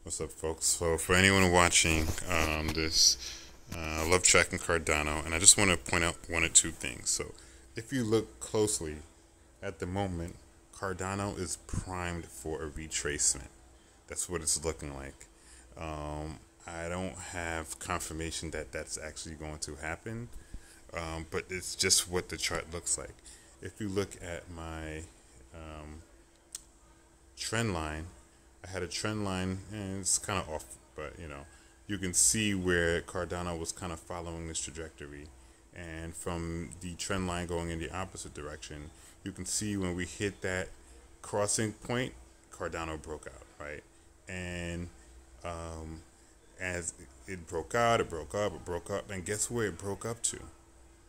What's up, folks? So, for anyone watching this, I love tracking Cardano, and I just want to point out one or two things. So, if you look closely at the moment, Cardano is primed for a retracement. That's what it's looking like. I don't have confirmation that that's actually going to happen, but it's just what the chart looks like. If you look at my trend line, I had a trend line, and it's kind of off, but you can see where Cardano was kind of following this trajectory. And from the trend line going in the opposite direction, you can see when we hit that crossing point, Cardano broke out, right? And as it broke out, it broke up, it broke up, and guess where it broke up to?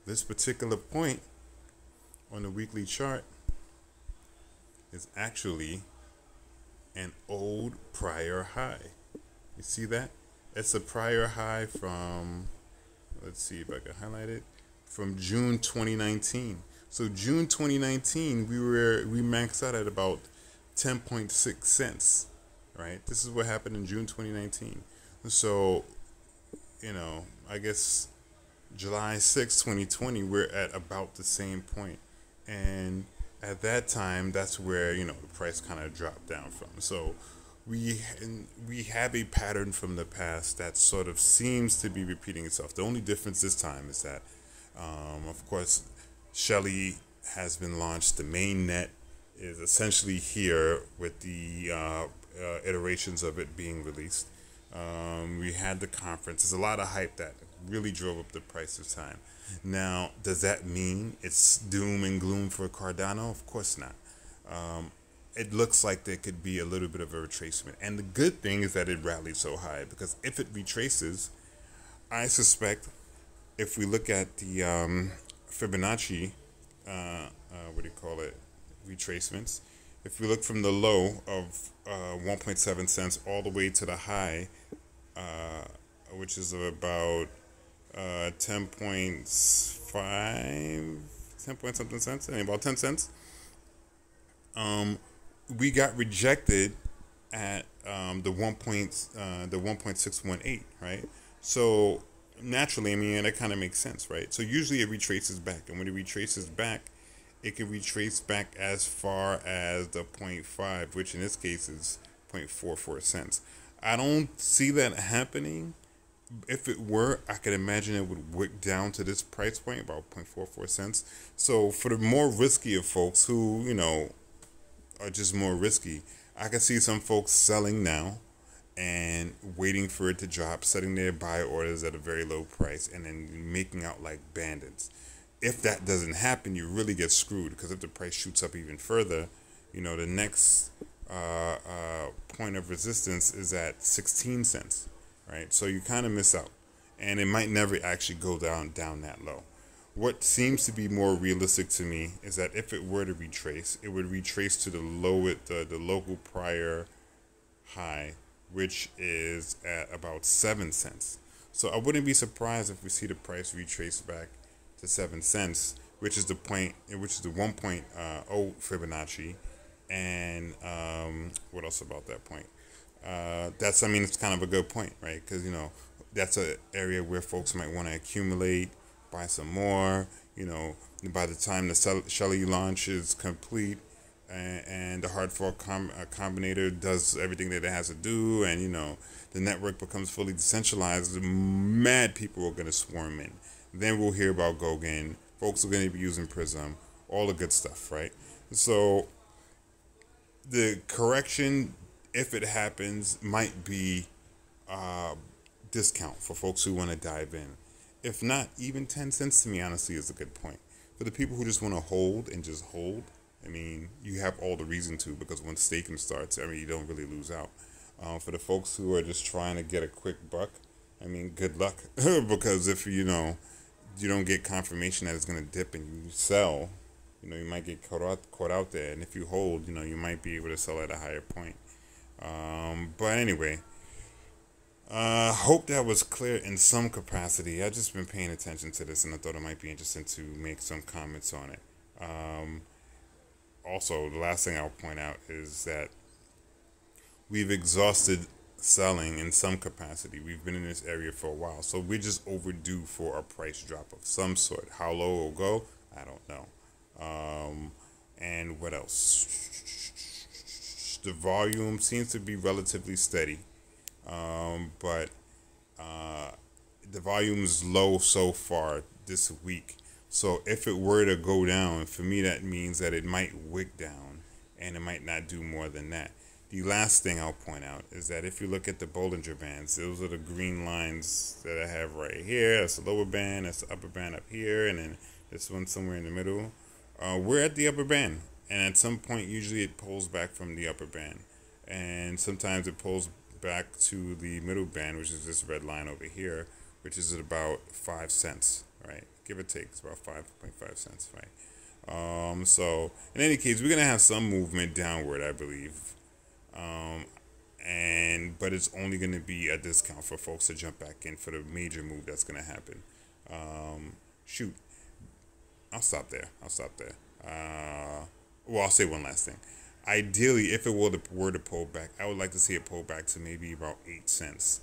This particular point on the weekly chart is actually an old prior high. You see that? It's a prior high from, let's see if I can highlight it, from June 2019. So June 2019, we maxed out at about 10.6 cents, right? This is what happened in June 2019. So, I guess July 6, 2020, we're at about the same point. And at that time, that's where the price kind of dropped down from. So we have a pattern from the past that sort of seems to be repeating itself. The only difference this time is that, of course, Shelly has been launched. The main net is essentially here with the iterations of it being released. We had the conference. There's a lot of hype that really drove up the price this time. Now, does that mean it's doom and gloom for Cardano? Of course not. It looks like there could be a little bit of a retracement. And the good thing is that it rallied so high, because if it retraces, I suspect if we look at the Fibonacci, what do you call it, retracements, if we look from the low of 1.7 cents all the way to the high, which is about 10.5, 10 point something cents, about 10 cents, we got rejected at the 1.618, right? So naturally, that kind of makes sense, right? So usually it retraces back, and when it retraces back, it can retrace back as far as the point 0.5, which in this case is 0.44 cents. I don't see that happening. If it were, I could imagine it would wick down to this price point, about 0.44 cents. So for the more risky of folks who, are just more risky, I can see some folks selling now and waiting for it to drop, setting their buy orders at a very low price, and then making out like bandits. If that doesn't happen, you really get screwed, because if the price shoots up even further, the next point of resistance is at 16 cents, right? So you kind of miss out, and it might never actually go down that low. What seems to be more realistic to me is that if it were to retrace, it would retrace to the local prior high, which is at about 7 cents. So I wouldn't be surprised if we see the price retrace back to 7 cents, which is the 1.0 Fibonacci. And what else about that point? It's kind of a good point, right? Because that's an area where folks might want to accumulate, buy some more. By the time the Shelly launch is complete, and the hard fork combinator does everything that it has to do, and the network becomes fully decentralized, mad people are going to swarm in. Then we'll hear about Gauguin. Folks are going to be using Prism, all the good stuff, right? So the correction, if it happens, might be discount for folks who want to dive in. If not, even 10 cents to me, honestly, is a good point. For the people who just want to hold and just hold, you have all the reason to, because once staking starts, you don't really lose out. For the folks who are just trying to get a quick buck, good luck. Because if you don't get confirmation that it's going to dip and you sell, you might get caught out there. And if you hold, you might be able to sell at a higher point. But anyway, hope that was clear in some capacity. I've just been paying attention to this, and I thought it might be interesting to make some comments on it. Also, the last thing I'll point out is that we've exhausted selling in some capacity. We've been in this area for a while, so we're just overdue for a price drop of some sort. How low it'll go, I don't know. And what else? The volume seems to be relatively steady, but the volume is low so far this week. So if it were to go down, for me that means that it might wick down, and it might not do more than that. The last thing I'll point out is that if you look at the Bollinger Bands, those are the green lines that I have right here. That's the lower band, that's the upper band up here, and then this one somewhere in the middle. We're at the upper band, and at some point usually it pulls back from the upper band, and sometimes it pulls back to the middle band, which is this red line over here, which is at about 5 cents, right? Give or take, it's about 5.5 cents, right? So in any case, we're gonna have some movement downward, I believe, but it's only gonna be a discount for folks to jump back in for the major move that's gonna happen. Shoot, I'll stop there. Well, I'll say one last thing. Ideally, if it were to pull back, I would like to see it pull back to maybe about 8 cents,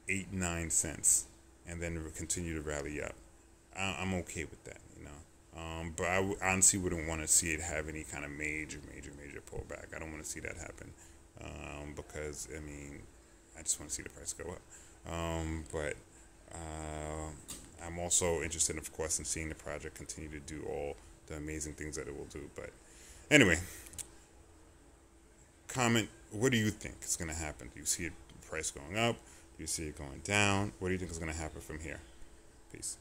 8-9 cents, and then continue to rally up. I'm okay with that, you know. But I honestly wouldn't want to see it have any kind of major pullback. I don't want to see that happen, because I mean, I just want to see the price go up. But I'm also interested, of course, in seeing the project continue to do all the amazing things that it will do. But anyway, comment. What do you think is going to happen? Do you see the price going up? Do you see it going down? What do you think is going to happen from here? Peace.